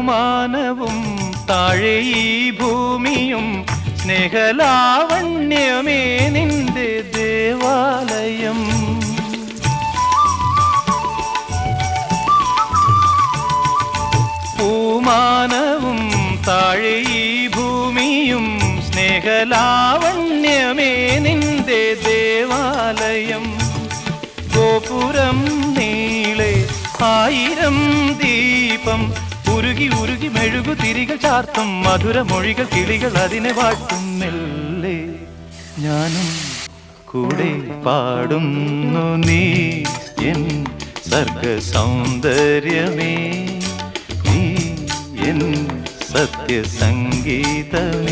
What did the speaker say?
പൂമാനവും താഴെ ഈ ഭൂമിയും സ്നേഹലാവണ്യമേ നിന്റെ ദേവാലയം. പൂമാനവും താഴെ ഈ ഭൂമിയും സ്നേഹലാവണ്യമേ നിന്റെ ദേവാലയം. ഗോപുരം നീളെ 1000 ദീപം ഉരുകി ഉരുകി മെഴുകു തിരികൾ ചാർത്തും മധുരമൊഴികൾ കിളികൾ അതിനെ വാട്ടും. മെല്ലെ ഞാനും കൂടെ പാടുന്നു നീ എൻ സർഗ സൗന്ദര്യമേ, നീ എൻ സത്യസംഗീതമേ.